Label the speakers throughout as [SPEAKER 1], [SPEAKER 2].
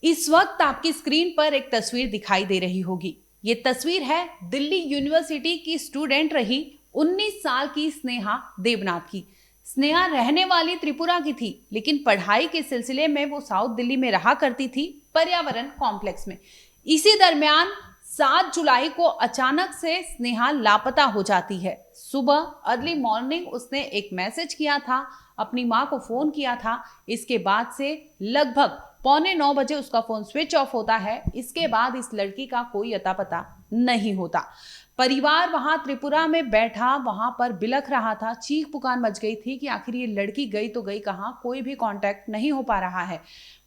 [SPEAKER 1] इस वक्त आपकी स्क्रीन पर एक तस्वीर दिखाई दे रही होगी। ये तस्वीर है दिल्ली यूनिवर्सिटी की स्टूडेंट रही 19 साल की स्नेहा देवनाथ की। स्नेहा रहने वाली त्रिपुरा की थी, लेकिन पढ़ाई के सिलसिले में वो साउथ दिल्ली में रहा करती थी, पर्यावरण कॉम्प्लेक्स में। इसी दरमियान 7 जुलाई को अचानक से स्नेहा लापता हो जाती है। सुबह अर्ली मॉर्निंग उसने एक मैसेज किया था, अपनी मां को फोन किया था। इसके बाद से लगभग 8:45 उसका फोन स्विच ऑफ होता है। इसके बाद इस लड़की का कोई अता पता नहीं होता। परिवार वहां त्रिपुरा में बैठा वहां पर बिलख रहा था, चीख पुकार मच गई थी कि आखिर ये लड़की गई तो गई कहां, कोई भी कांटेक्ट नहीं हो पा रहा है।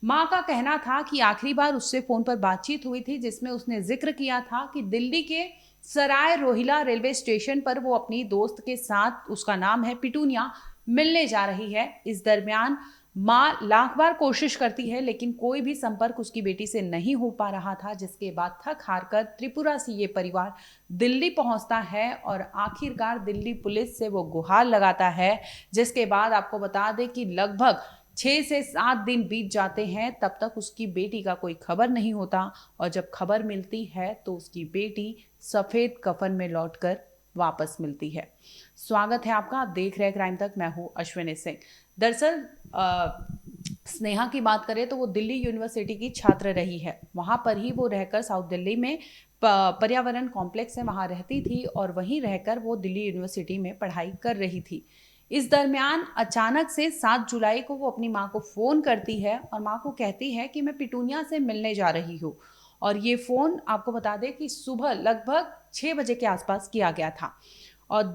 [SPEAKER 1] मां का कहना था कि आखिरी बार उससे फोन पर बातचीत हुई थी, जिसमें उसने जिक्र किया था कि दिल्ली के सराय रोहिला रेलवे स्टेशन पर वो अपनी दोस्त के साथ, उसका नाम है पिटूनिया, मिलने जा रही है। इस दरमियान माँ लाख बार कोशिश करती है, लेकिन कोई भी संपर्क उसकी बेटी से नहीं हो पा रहा था, जिसके बाद थक हार कर त्रिपुरा से ये परिवार दिल्ली पहुंचता है और आखिरकार दिल्ली पुलिस से वो गुहार लगाता है। जिसके बाद आपको बता दें कि लगभग 6 से 7 दिन बीत जाते हैं, तब तक उसकी बेटी का कोई खबर नहीं होता। और जब खबर मिलती है तो उसकी बेटी सफेद कफन में लौटकर वापस मिलती है। स्वागत है आपका, आप देख रहे हैं क्राइम तक। मैं हूं अश्विनी सिंह। दरअसल स्नेहा की बात करें तो वो दिल्ली यूनिवर्सिटी की छात्र रही है। वहां पर ही वो रहकर साउथ दिल्ली में पर्यावरण कॉम्प्लेक्स है वहां रहती थी, और वहीं रहकर वो दिल्ली यूनिवर्सिटी में पढ़ाई कर रही थी। इस दरमियान अचानक से 7 जुलाई को वो अपनी माँ को फ़ोन करती है और माँ को कहती है कि मैं पिटूनिया से मिलने जा रही हूँ। और ये फ़ोन आपको बता दें कि सुबह लगभग 6 बजे के आसपास किया गया था। और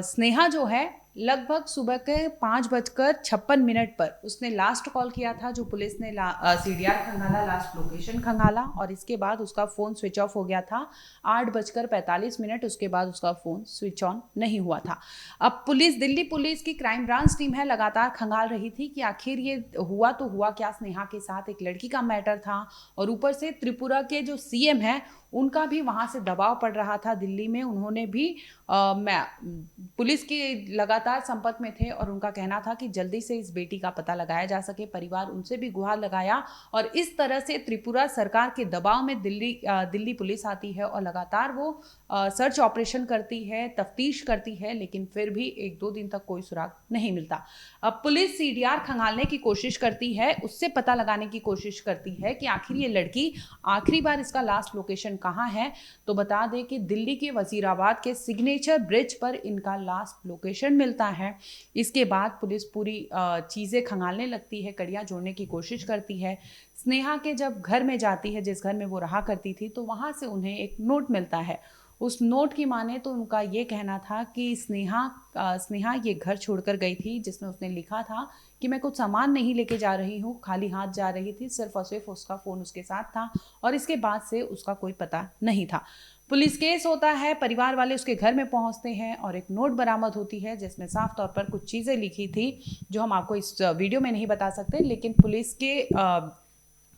[SPEAKER 1] स्नेहा जो है लगभग सुबह के 5:56 पर उसने लास्ट कॉल किया था, जो पुलिस ने सीडीआर खंगाला, लास्ट लोकेशन खंगाला, और इसके बाद उसका फ़ोन स्विच ऑफ हो गया था। 8:45 उसके बाद उसका फ़ोन स्विच ऑन नहीं हुआ था। अब दिल्ली पुलिस की क्राइम ब्रांच टीम है, लगातार खंगाल रही थी कि आखिर ये हुआ तो हुआ क्या। स्नेहा के साथ एक लड़की का मैटर था, और ऊपर से त्रिपुरा के जो सीएम हैं उनका भी वहां से दबाव पड़ रहा था दिल्ली में। उन्होंने भी पुलिस के लगातार संपर्क में थे, और उनका कहना था कि जल्दी से इस बेटी का पता लगाया जा सके। परिवार उनसे भी गुहार लगाया, और इस तरह से त्रिपुरा सरकार के दबाव में दिल्ली पुलिस आती है और लगातार वो सर्च ऑपरेशन करती है, तफ्तीश करती है, लेकिन फिर भी 1-2 दिन तक कोई सुराग नहीं मिलता। अब पुलिस सीडीआर खंगालने की कोशिश करती है, उससे पता लगाने की कोशिश करती है कि आखिर ये लड़की आखिरी बार इसका लास्ट लोकेशन कहाँ है। तो बता दें कि दिल्ली के वजीराबाद के सिग्नेचर ब्रिज पर इनका लास्ट लोकेशन मिलता है। इसके बाद पुलिस पूरी चीज़ें खंगालने लगती है, कड़ियाँ जोड़ने की कोशिश करती है। स्नेहा के जब घर में जाती है, जिस घर में वो रहा करती थी, तो वहाँ से उन्हें एक नोट मिलता है। उस नोट की माने तो उनका ये कहना था कि स्नेहा ये घर छोड़कर गई थी, जिसमें उसने लिखा था कि मैं कुछ सामान नहीं लेके जा रही हूँ, खाली हाथ जा रही थी, सिर्फ और सिर्फ उसका फ़ोन उसके साथ था, और इसके बाद से उसका कोई पता नहीं था। पुलिस केस होता है, परिवार वाले उसके घर में पहुंचते हैं, और एक नोट बरामद होती है जिसमें साफ तौर पर कुछ चीज़ें लिखी थी जो हम आपको इस वीडियो में नहीं बता सकते। लेकिन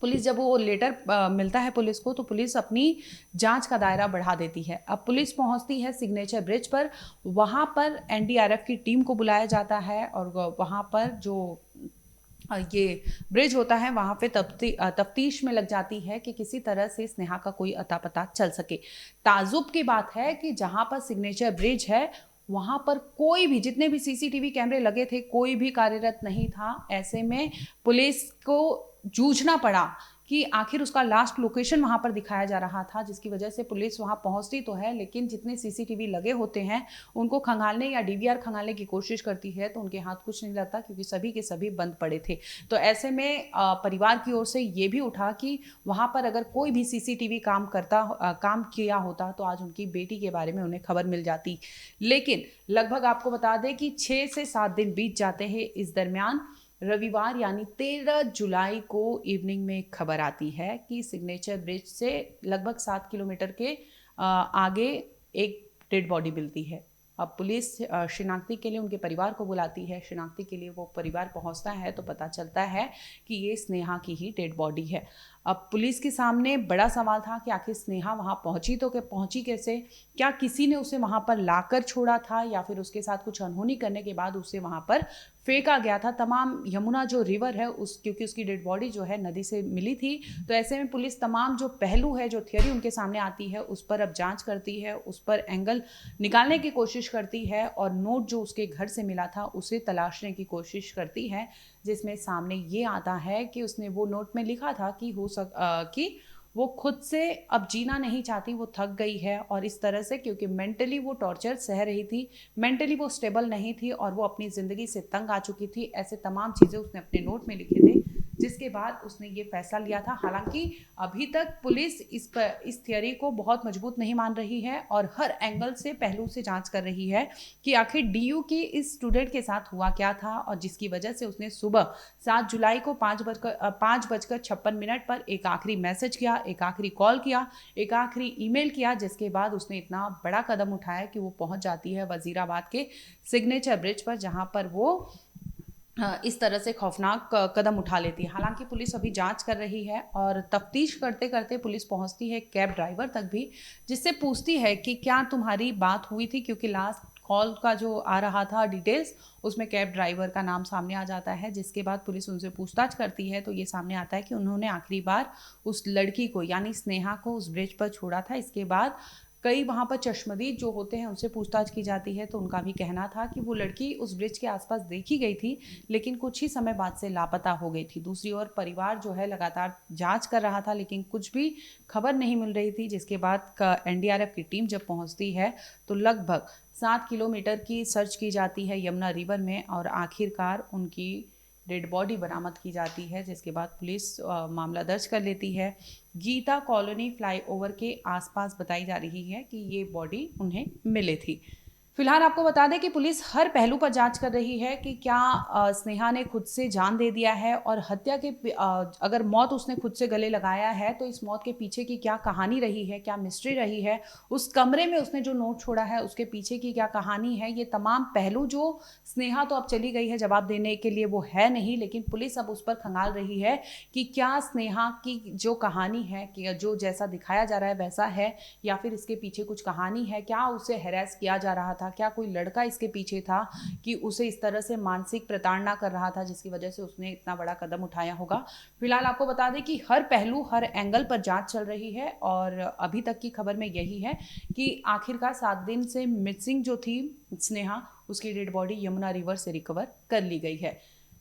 [SPEAKER 1] पुलिस जब वो लेटर मिलता है पुलिस को, तो पुलिस अपनी जांच का दायरा बढ़ा देती है। अब पुलिस पहुंचती है सिग्नेचर ब्रिज पर, वहां पर एनडीआरएफ की टीम को बुलाया जाता है, और वहां पर जो ये ब्रिज होता है वहाँ पे तफ्तीश में लग जाती है कि किसी तरह से स्नेहा का कोई अता पता चल सके। ताजुब की बात है कि जहाँ पर सिग्नेचर ब्रिज है वहाँ पर कोई भी, जितने भी सीसीटीवी कैमरे लगे थे, कोई भी कार्यरत नहीं था। ऐसे में पुलिस को जूझना पड़ा कि आखिर उसका लास्ट लोकेशन वहाँ पर दिखाया जा रहा था, जिसकी वजह से पुलिस वहाँ पहुँचती तो है, लेकिन जितने सीसीटीवी लगे होते हैं उनको खंगालने या डीवीआर खंगालने की कोशिश करती है तो उनके हाथ कुछ नहीं लगता, क्योंकि सभी के सभी बंद पड़े थे। तो ऐसे में परिवार की ओर से ये भी उठा कि वहाँ पर अगर कोई भी सीसीटीवी काम किया होता तो आज उनकी बेटी के बारे में उन्हें खबर मिल जाती। लेकिन लगभग आपको बता दें कि 6 से 7 दिन बीत जाते हैं। इस दरमियान रविवार यानी 13 जुलाई को इवनिंग में एक खबर आती है कि सिग्नेचर ब्रिज से लगभग 7 किलोमीटर के आगे एक डेड बॉडी मिलती है। अब पुलिस शिनाख्ती के लिए उनके परिवार को बुलाती है। शिनाख्ती के लिए वो परिवार पहुंचता है तो पता चलता है कि ये स्नेहा की ही डेड बॉडी है। अब पुलिस के सामने बड़ा सवाल था कि आखिर स्नेहा वहाँ पहुंची तो पहुंची कैसे? क्या किसी ने उसे वहाँ पर लाकर छोड़ा था, या फिर उसके साथ कुछ अनहोनी करने के बाद उसे वहाँ पर फेंका गया था। तमाम यमुना जो रिवर है क्योंकि उसकी डेड बॉडी जो है नदी से मिली थी, तो ऐसे में पुलिस तमाम जो पहलू है, जो थियोरी उनके सामने आती है, उस पर अब जांच करती है, उस पर एंगल निकालने की कोशिश करती है और नोट जो उसके घर से मिला था उसे तलाशने की कोशिश करती है, जिसमें सामने ये आता है कि उसने वो नोट में लिखा था कि कि वो खुद से अब जीना नहीं चाहती, वो थक गई है और इस तरह से, क्योंकि मेंटली वो टॉर्चर सह रही थी, मेंटली वो स्टेबल नहीं थी और वो अपनी ज़िंदगी से तंग आ चुकी थी। ऐसे तमाम चीज़ें उसने अपने नोट में लिखे थे, जिसके बाद उसने ये फैसला लिया था। हालांकि अभी तक पुलिस इस थियरी को बहुत मजबूत नहीं मान रही है और हर एंगल से, पहलू से जांच कर रही है कि आखिर डीयू की इस स्टूडेंट के साथ हुआ क्या था और जिसकी वजह से उसने सुबह 7 जुलाई को 5:56 पर एक आखिरी मैसेज किया, एक आखिरी कॉल किया, एक आखिरी ईमेल किया, जिसके बाद उसने इतना बड़ा कदम उठाया कि वो पहुंच जाती है वजीराबाद के सिग्नेचर ब्रिज पर, जहां पर वो इस तरह से खौफनाक कदम उठा लेती है। हालांकि पुलिस अभी जांच कर रही है और तफ्तीश करते करते पुलिस पहुंचती है कैब ड्राइवर तक भी, जिससे पूछती है कि क्या तुम्हारी बात हुई थी, क्योंकि लास्ट कॉल का जो आ रहा था डिटेल्स, उसमें कैब ड्राइवर का नाम सामने आ जाता है। जिसके बाद पुलिस उनसे पूछताछ करती है तो ये सामने आता है कि उन्होंने आखिरी बार उस लड़की को यानी स्नेहा को उस ब्रिज पर छोड़ा था। इसके बाद कई वहाँ पर चश्मदीद जो होते हैं उनसे पूछताछ की जाती है, तो उनका भी कहना था कि वो लड़की उस ब्रिज के आसपास देखी गई थी, लेकिन कुछ ही समय बाद से लापता हो गई थी। दूसरी ओर परिवार जो है लगातार जांच कर रहा था, लेकिन कुछ भी खबर नहीं मिल रही थी। जिसके बाद एनडीआरएफ की टीम जब पहुंचती है तो लगभग 7 किलोमीटर की सर्च की जाती है यमुना रिवर में और आखिरकार उनकी डेड बॉडी बरामद की जाती है। जिसके बाद पुलिस मामला दर्ज कर लेती है। गीता कॉलोनी फ्लाईओवर के आसपास बताई जा रही है कि ये बॉडी उन्हें मिली थी। फिलहाल आपको बता दें कि पुलिस हर पहलू पर जांच कर रही है कि क्या स्नेहा ने खुद से जान दे दिया है और हत्या के अगर मौत उसने खुद से गले लगाया है तो इस मौत के पीछे की क्या कहानी रही है, क्या मिस्ट्री रही है, उस कमरे में उसने जो नोट छोड़ा है उसके पीछे की क्या कहानी है। ये तमाम पहलू जो स्नेहा तो अब चली गई है, जवाब देने के लिए वो है नहीं, लेकिन पुलिस अब उस पर खंगाल रही है कि क्या स्नेहा की जो कहानी है, कि जो जैसा दिखाया जा रहा है वैसा है या फिर इसके पीछे कुछ कहानी है। क्या उसे हैरेस किया जा रहा था, क्या कोई लड़का इसके पीछे था कि उसे इस तरह से मानसिक प्रताड़ना कर रहा था जिसकी वजह से उसने इतना बड़ा कदम उठाया होगा। फिलहाल आपको बता दें कि हर पहलू, हर एंगल पर जांच चल रही है और अभी तक की खबर में यही है कि आखिरकार 7 दिन से मिसिंग जो थी स्नेहा, उसकी डेड बॉडी यमुना रिवर से रिकवर कर ली गई है।